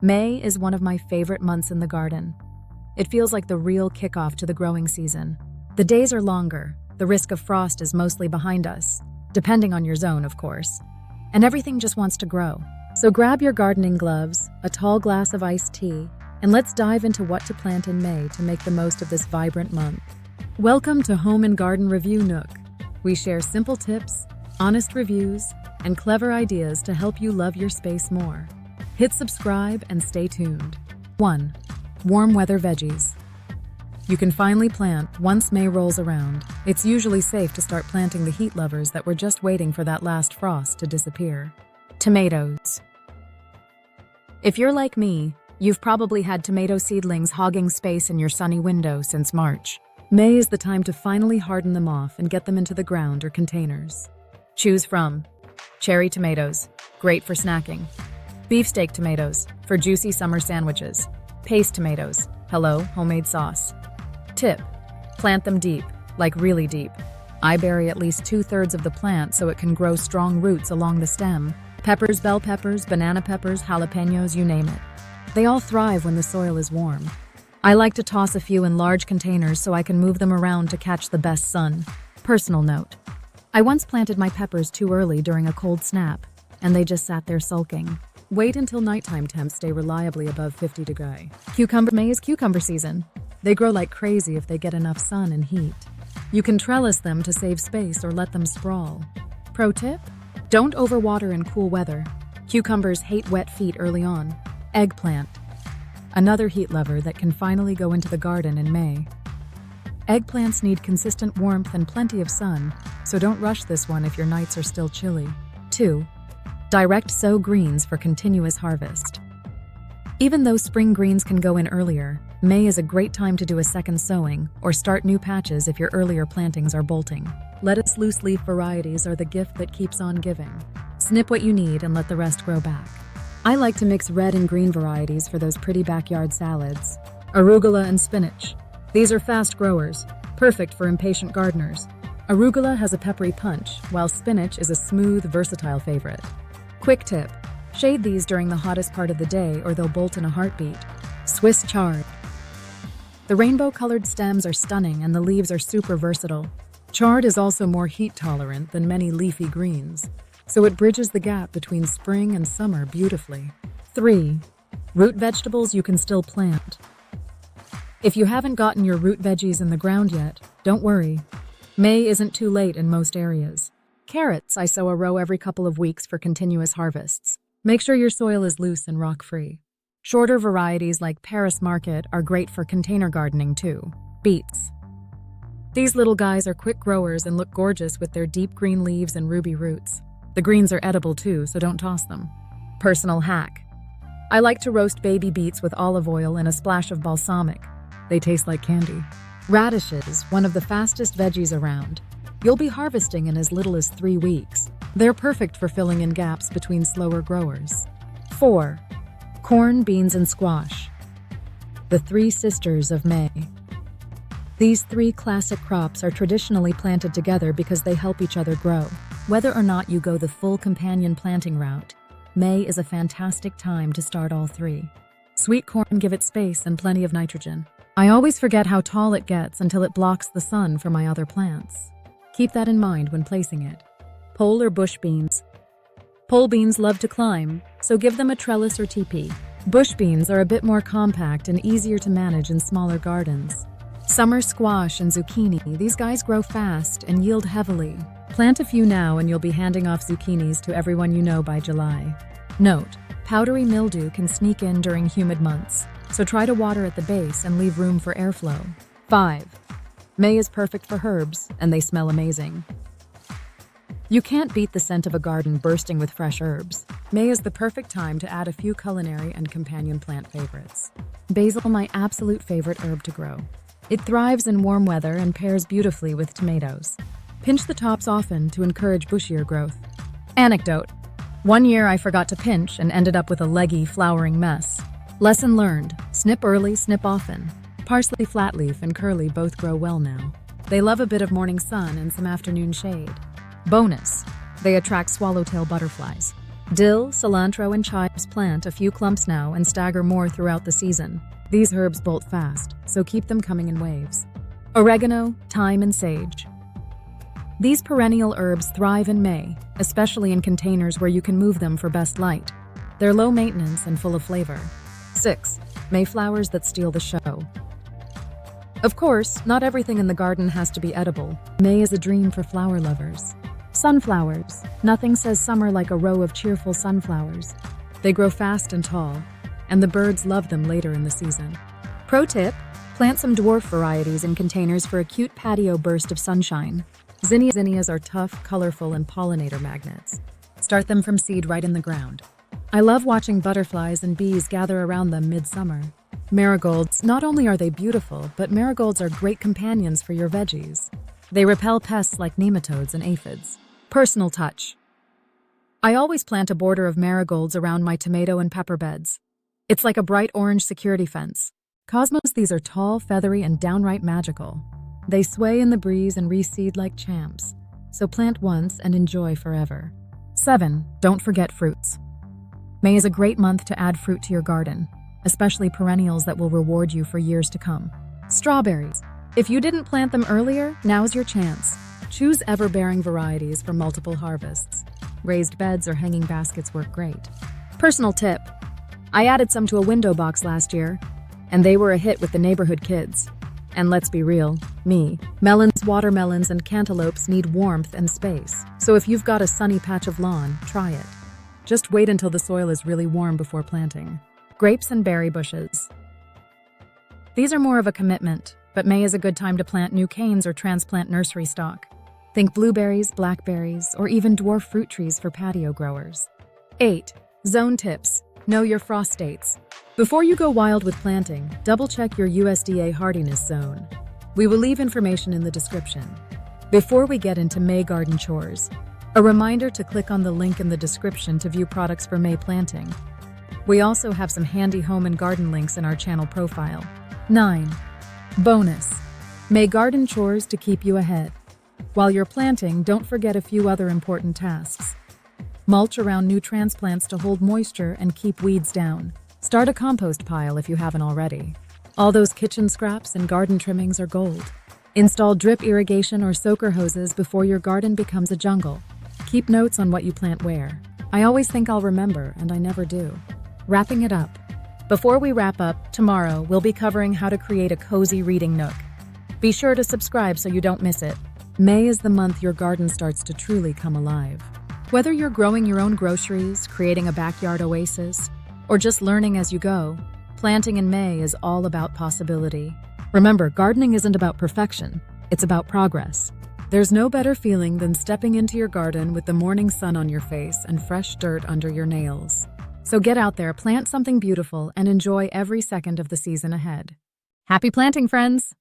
May is one of my favorite months in the garden. It feels like the real kickoff to the growing season. The days are longer, the risk of frost is mostly behind us, depending on your zone, of course, and everything just wants to grow. So grab your gardening gloves, a tall glass of iced tea, and let's dive into what to plant in May to make the most of this vibrant month. Welcome to Home and Garden Review Nook. We share simple tips, honest reviews, and clever ideas to help you love your space more. Hit subscribe and stay tuned. 1. Warm weather veggies. You can finally plant once May rolls around. It's usually safe to start planting the heat lovers that were just waiting for that last frost to disappear. Tomatoes. If you're like me, you've probably had tomato seedlings hogging space in your sunny window since March. May is the time to finally harden them off and get them into the ground or containers. Choose from cherry tomatoes, great for snacking. Beefsteak tomatoes, for juicy summer sandwiches. Paste tomatoes, hello, homemade sauce. Tip, plant them deep, like really deep. I bury at least 2/3 of the plant so it can grow strong roots along the stem. Peppers, bell peppers, banana peppers, jalapenos, you name it. They all thrive when the soil is warm. I like to toss a few in large containers so I can move them around to catch the best sun. Personal note, I once planted my peppers too early during a cold snap, and they just sat there sulking. Wait until nighttime temps stay reliably above 50 degrees. May is cucumber season. They grow like crazy if they get enough sun and heat. You can trellis them to save space or let them sprawl. Pro tip? Don't overwater in cool weather. Cucumbers hate wet feet early on. Eggplant. Another heat lover that can finally go into the garden in May. Eggplants need consistent warmth and plenty of sun, so don't rush this one if your nights are still chilly. 2. Direct sow greens for continuous harvest. Even though spring greens can go in earlier, May is a great time to do a second sowing or start new patches if your earlier plantings are bolting. Lettuce loose leaf varieties are the gift that keeps on giving. Snip what you need and let the rest grow back. I like to mix red and green varieties for those pretty backyard salads. Arugula and spinach. These are fast growers, perfect for impatient gardeners. Arugula has a peppery punch, while spinach is a smooth, versatile favorite. Quick tip, shade these during the hottest part of the day or they'll bolt in a heartbeat. Swiss chard. The rainbow-colored stems are stunning and the leaves are super versatile. Chard is also more heat-tolerant than many leafy greens, so it bridges the gap between spring and summer beautifully. 3. Root vegetables you can still plant. If you haven't gotten your root veggies in the ground yet, don't worry. May isn't too late in most areas. Carrots, I sow a row every couple of weeks for continuous harvests. Make sure your soil is loose and rock-free. Shorter varieties like Paris Market are great for container gardening too. Beets. These little guys are quick growers and look gorgeous with their deep green leaves and ruby roots. The greens are edible too, so don't toss them. Personal hack. I like to roast baby beets with olive oil and a splash of balsamic. They taste like candy. Radishes, one of the fastest veggies around. You'll be harvesting in as little as 3 weeks. They're perfect for filling in gaps between slower growers. 4. Corn, beans, and squash. The three sisters of May. These 3 classic crops are traditionally planted together because they help each other grow. Whether or not you go the full companion planting route, May is a fantastic time to start all 3. Sweet corn give it space and plenty of nitrogen. I always forget how tall it gets until it blocks the sun for my other plants. Keep that in mind when placing it. Pole or bush beans. Pole beans love to climb, so give them a trellis or teepee. Bush beans are a bit more compact and easier to manage in smaller gardens. Summer squash and zucchini, these guys grow fast and yield heavily. Plant a few now and you'll be handing off zucchinis to everyone you know by July. Note, powdery mildew can sneak in during humid months, so try to water at the base and leave room for airflow. 5. May is perfect for herbs, and they smell amazing. You can't beat the scent of a garden bursting with fresh herbs. May is the perfect time to add a few culinary and companion plant favorites. Basil, my absolute favorite herb to grow. It thrives in warm weather and pairs beautifully with tomatoes. Pinch the tops often to encourage bushier growth. Anecdote. One year I forgot to pinch and ended up with a leggy, flowering mess. Lesson learned, snip early, snip often. Parsley, flatleaf, and curly both grow well now. They love a bit of morning sun and some afternoon shade. Bonus, they attract swallowtail butterflies. Dill, cilantro, and chives plant a few clumps now and stagger more throughout the season. These herbs bolt fast, so keep them coming in waves. Oregano, thyme, and sage. These perennial herbs thrive in May, especially in containers where you can move them for best light. They're low maintenance and full of flavor. 6. Mayflowers that steal the show. Of course, not everything in the garden has to be edible. May is a dream for flower lovers. Sunflowers. Nothing says summer like a row of cheerful sunflowers. They grow fast and tall, and the birds love them later in the season. Pro tip: plant some dwarf varieties in containers for a cute patio burst of sunshine. Zinnias are tough, colorful, and pollinator magnets. Start them from seed right in the ground. I love watching butterflies and bees gather around them midsummer. Marigolds. Not only are they beautiful, but marigolds are great companions for your veggies. They repel pests like nematodes and aphids. Personal touch. I always plant a border of marigolds around my tomato and pepper beds. It's like a bright orange security fence. Cosmos, these are tall, feathery, and downright magical. They sway in the breeze and reseed like champs. So plant once and enjoy forever. 7. Don't forget fruits. May is a great month to add fruit to your garden, especially perennials that will reward you for years to come. Strawberries. If you didn't plant them earlier, now's your chance. Choose ever-bearing varieties for multiple harvests. Raised beds or hanging baskets work great. Personal tip: I added some to a window box last year, and they were a hit with the neighborhood kids. And let's be real, me. Melons, watermelons, and cantaloupes need warmth and space. So if you've got a sunny patch of lawn, try it. Just wait until the soil is really warm before planting. Grapes and berry bushes. These are more of a commitment, but May is a good time to plant new canes or transplant nursery stock. Think blueberries, blackberries, or even dwarf fruit trees for patio growers. 8. Zone tips. Know your frost dates. Before you go wild with planting, double-check your USDA hardiness zone. We will leave information in the description. Before we get into May garden chores, a reminder to click on the link in the description to view products for May planting. We also have some handy home and garden links in our channel profile. 9. Bonus. May garden chores to keep you ahead. While you're planting, don't forget a few other important tasks. Mulch around new transplants to hold moisture and keep weeds down. Start a compost pile if you haven't already. All those kitchen scraps and garden trimmings are gold. Install drip irrigation or soaker hoses before your garden becomes a jungle. Keep notes on what you plant where. I always think I'll remember, and I never do. Wrapping it up. Before we wrap up, tomorrow we'll be covering how to create a cozy reading nook. Be sure to subscribe so you don't miss it. May is the month your garden starts to truly come alive. Whether you're growing your own groceries, creating a backyard oasis, or just learning as you go, planting in May is all about possibility. Remember, gardening isn't about perfection, it's about progress. There's no better feeling than stepping into your garden with the morning sun on your face and fresh dirt under your nails. So get out there, plant something beautiful, and enjoy every second of the season ahead. Happy planting, friends!